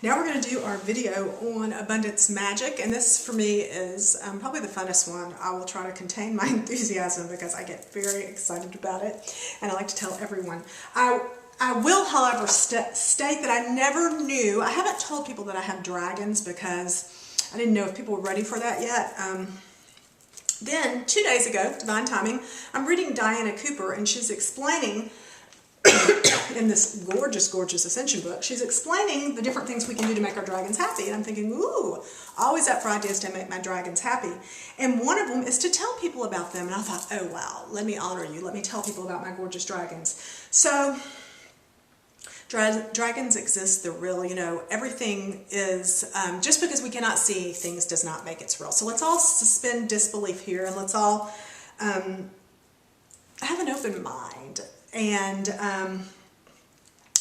Now we're going to do our video on abundance magic, and this for me is probably the funnest one. I will try to contain my enthusiasm because I get very excited about it, and I like to tell everyone. I will, however, state that I never knew, I haven't told people that I have dragons because I didn't know if people were ready for that yet. Then, 2 days ago, divine timing, I'm reading Diana Cooper, and she's explaining in this gorgeous, gorgeous Ascension book, she's explaining the different things we can do to make our dragons happy. And I'm thinking, ooh, always up for ideas to make my dragons happy. And one of them is to tell people about them. And I thought, oh wow, let me honor you. Let me tell people about my gorgeous dragons. So, dragons exist, they're real, you know, everything is, just because we cannot see things does not make it real. So let's all suspend disbelief here, and let's all have an open mind and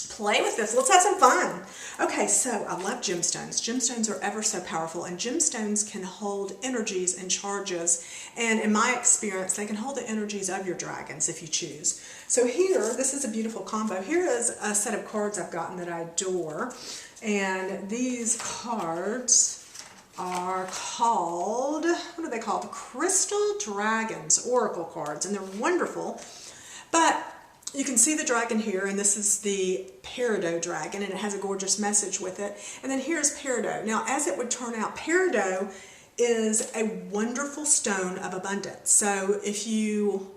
play with this. Let's have some fun. Okay, so I love gemstones. Gemstones are ever so powerful, and gemstones can hold energies and charges, and in my experience, they can hold the energies of your dragons if you choose. So here, this is a beautiful combo. Here is a set of cards I've gotten that I adore, and these cards are called, what are they called? Crystal Dragons Oracle cards, and they're wonderful. But you can see the dragon here, and this is the peridot dragon, and it has a gorgeous message with it. And then here's peridot. Now, as it would turn out, peridot is a wonderful stone of abundance. So if you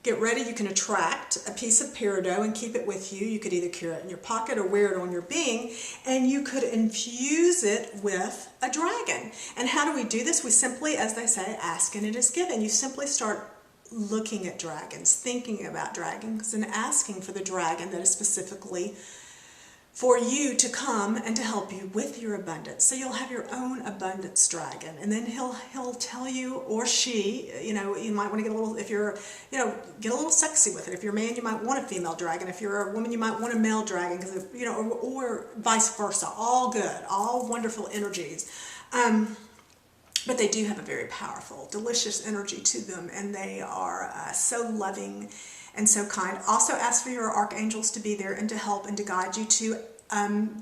get ready, you can attract a piece of peridot and keep it with you. You could either carry it in your pocket or wear it on your being, and you could infuse it with a dragon. And how do we do this? We simply, as they say, ask and it is given. You simply start looking at dragons, thinking about dragons, and asking for the dragon that is specifically for you to come and to help you with your abundance. So you'll have your own abundance dragon, and then he'll tell you, or she, you know, you might want to get a little, if you're, you know, get a little sexy with it. If you're a man, you might want a female dragon. If you're a woman, you might want a male dragon, because, you know, or vice versa. All good, all wonderful energies. But they do have a very powerful, delicious energy to them, and they are so loving and so kind. Also ask for your archangels to be there and to help and to guide you to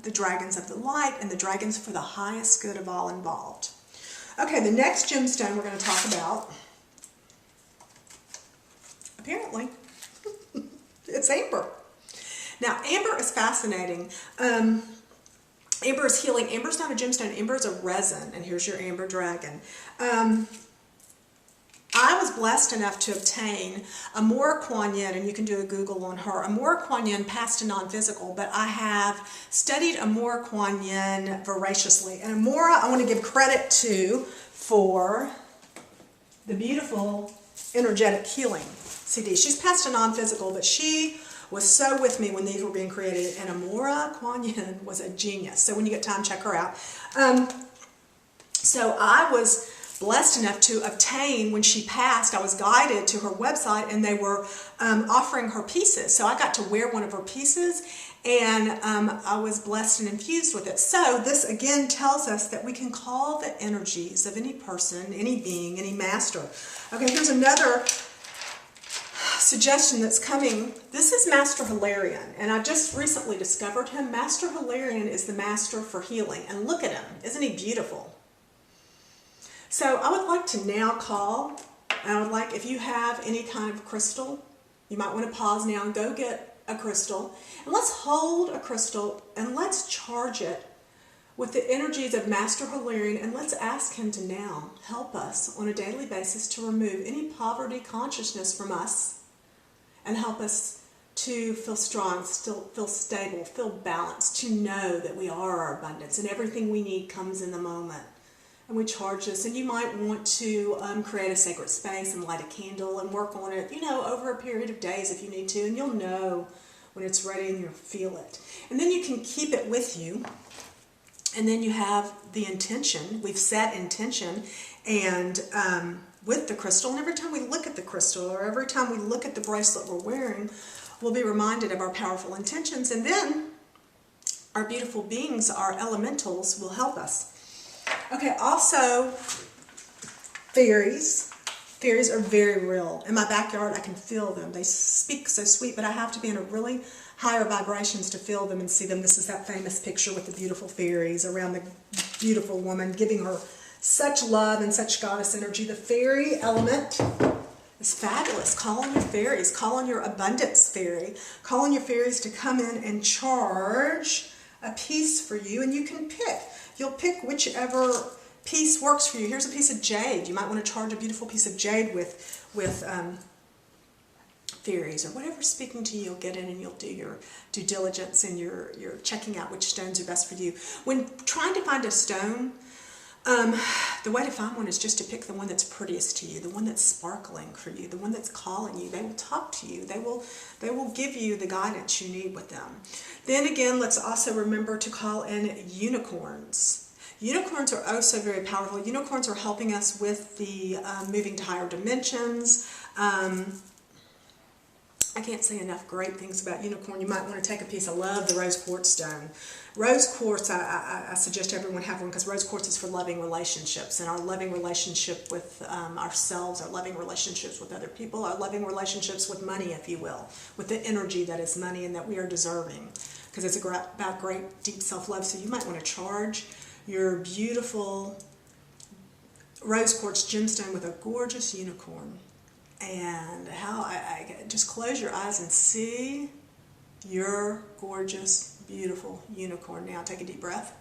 the dragons of the light and the dragons for the highest good of all involved. Okay, the next gemstone we're going to talk about, apparently, it's amber. Now, amber is fascinating. Amber is healing. Amber is not a gemstone. Amber is a resin. And here's your amber dragon. I was blessed enough to obtain Amora Kuan Yin, and you can do a Google on her. Amora Kuan Yin, past to non-physical, but I have studied Amora Kuan Yin voraciously. And Amora, I want to give credit to for the beautiful energetic healing CD. She's past to non-physical, but she was so with me when these were being created, and Amora Kuan Yin was a genius. So when you get time, check her out. So I was blessed enough to obtain, when she passed, I was guided to her website, and they were offering her pieces. So I got to wear one of her pieces, and I was blessed and infused with it. So this again tells us that we can call the energies of any person, any being, any master. Okay, here's another suggestion that's coming. This is Master Hilarion, and I just recently discovered him. Master Hilarion is the master for healing, and look at him. Isn't he beautiful? So I would like to now call, and I would like, if you have any kind of crystal, you might want to pause now and go get a crystal, and let's hold a crystal and let's charge it with the energies of Master Hilarion, and let's ask him to now help us on a daily basis to remove any poverty consciousness from us, and help us to feel strong, still feel stable, feel balanced, to know that we are our abundance and everything we need comes in the moment. And we charge this, and you might want to create a sacred space and light a candle and work on it, you know, over a period of days if you need to, and you'll know when it's ready and you'll feel it. And then you can keep it with you, and then you have the intention. We've set intention, and with the crystal, and every time we look at the crystal, or every time we look at the bracelet we're wearing, we'll be reminded of our powerful intentions, and then our beautiful beings, our elementals, will help us. Okay, also, fairies. Fairies are very real. In my backyard, I can feel them. They speak so sweet, but I have to be in a really higher vibrations to feel them and see them. This is that famous picture with the beautiful fairies around the beautiful woman, giving her such love and such goddess energy. The fairy element is fabulous. Call on your fairies. Call on your abundance fairy. Call on your fairies to come in and charge a piece for you, and you can pick. You'll pick whichever piece works for you. Here's a piece of jade. You might want to charge a beautiful piece of jade with fairies or whatever's speaking to you. You'll get in and you'll do your due diligence and you're checking out which stones are best for you. When trying to find a stone, the way to find one is just to pick the one that's prettiest to you, the one that's sparkling for you, the one that's calling you. They will talk to you. They will give you the guidance you need with them. Then again, let's also remember to call in unicorns. Unicorns are oh so very powerful. Unicorns are helping us with the moving to higher dimensions. I can't say enough great things about unicorn. You might want to take a piece. I love the rose quartz stone. Rose quartz, I suggest everyone have one, because rose quartz is for loving relationships, and our loving relationship with ourselves, our loving relationships with other people, our loving relationships with money, if you will, with the energy that is money and that we are deserving, because it's about great deep self-love. So you might want to charge your beautiful rose quartz gemstone with a gorgeous unicorn. And how I just close your eyes and see your gorgeous, beautiful unicorn. Now take a deep breath.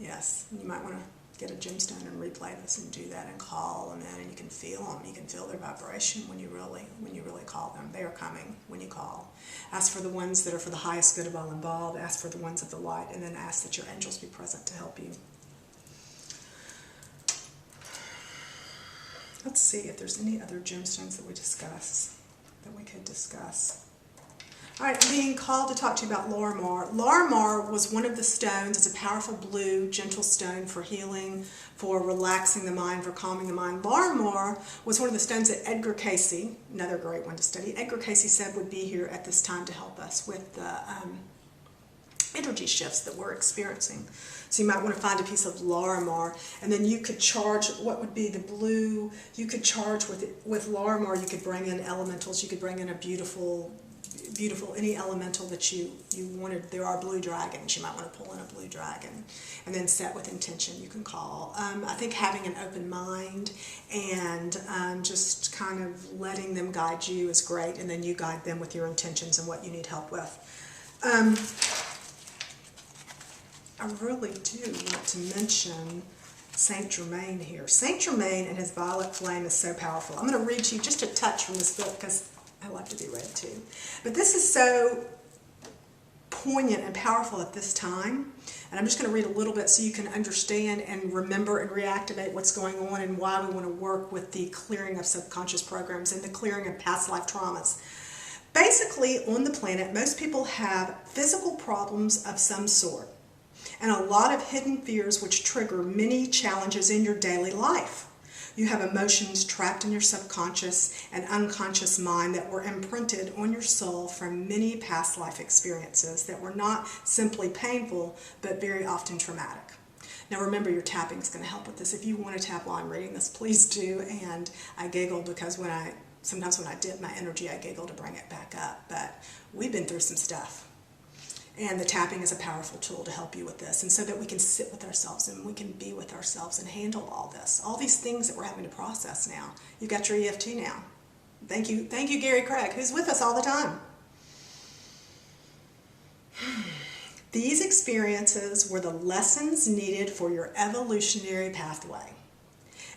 Yes, you might want to get a gemstone and replay this and do that and call them in, and you can feel them. You can feel their vibration when you really call them. They are coming when you call. Ask for the ones that are for the highest good of all involved. Ask for the ones of the light, and then ask that your angels be present to help you. Let's see if there's any other gemstones that we could discuss. All right, I'm being called to talk to you about Larimar. Larimar was one of the stones. It's a powerful blue, gentle stone for healing, for relaxing the mind, for calming the mind. Larimar was one of the stones that Edgar Cayce, another great one to study, Edgar Cayce said would be here at this time to help us with the energy shifts that we're experiencing. So you might want to find a piece of Larimar, and then you could charge, what would be the blue, you could charge with Larimar. You could bring in elementals, you could bring in a beautiful, any elemental that you wanted. There are blue dragons, you might want to pull in a blue dragon, and then set with intention. You can call. I think having an open mind and just kind of letting them guide you is great, and then you guide them with your intentions and what you need help with. I really do want to mention Saint Germain here. Saint Germain and his violet flame is so powerful. I'm going to read to you just a touch from this book because I like to be read too. But this is so poignant and powerful at this time. And I'm just going to read a little bit so you can understand and remember and reactivate what's going on and why we want to work with the clearing of subconscious programs and the clearing of past life traumas. Basically, on the planet, most people have physical problems of some sort, and a lot of hidden fears which trigger many challenges in your daily life. You have emotions trapped in your subconscious and unconscious mind that were imprinted on your soul from many past life experiences that were not simply painful, but very often traumatic. Now remember, your tapping is going to help with this. If you want to tap while I'm reading this, please do. And I giggle because sometimes when I dip my energy, I giggle to bring it back up. But we've been through some stuff. And the tapping is a powerful tool to help you with this, and so that we can sit with ourselves and we can be with ourselves and handle all this, all these things that we're having to process now. You've got your EFT now. Thank you, Gary Craig, who's with us all the time. These experiences were the lessons needed for your evolutionary pathway.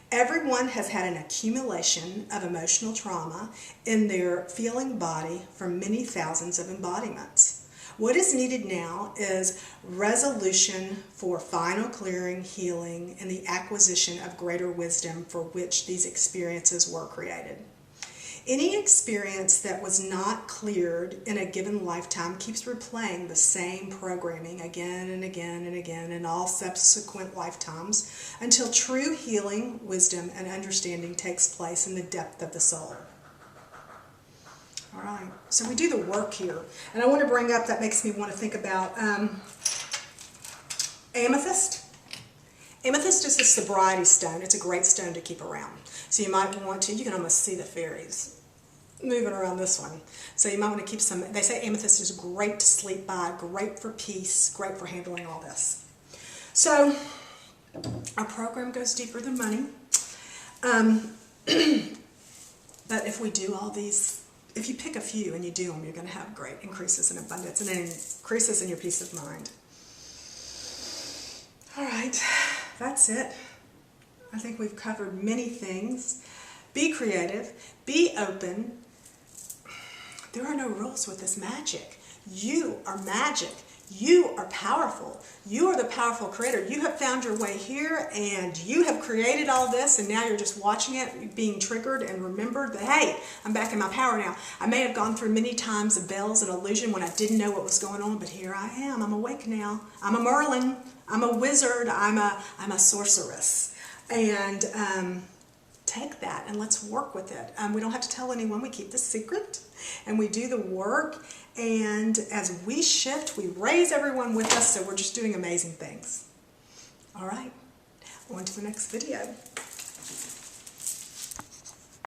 Everyone has had an accumulation of emotional trauma in their feeling body from many thousands of embodiments. What is needed now is resolution for final clearing, healing, and the acquisition of greater wisdom for which these experiences were created. Any experience that was not cleared in a given lifetime keeps replaying the same programming again and again and again in all subsequent lifetimes until true healing, wisdom, and understanding takes place in the depth of the soul. All right, so we do the work here. And I want to bring up, that makes me want to think about amethyst. Amethyst is a sobriety stone. It's a great stone to keep around. So you might want to, you can almost see the fairies moving around this one. So you might want to keep some, they say amethyst is great to sleep by, great for peace, great for handling all this. So our program goes deeper than money. But if we do all these, if you pick a few and you do them, you're going to have great increases in abundance and increases in your peace of mind. All right, that's it. I think we've covered many things. Be creative, be open. There are no rules with this magic. You are magic. You are powerful. You are the powerful creator. You have found your way here and you have created all this, and now you're just watching it being triggered and remembered that, hey, I'm back in my power now. I may have gone through many times of bells and illusion when I didn't know what was going on, but here I am. I'm awake now. I'm a Merlin. I'm a wizard. I'm a sorceress. And take that and let's work with it. We don't have to tell anyone. We keep the secret and we do the work. And as we shift, we raise everyone with us, so we're just doing amazing things. All right, on to the next video.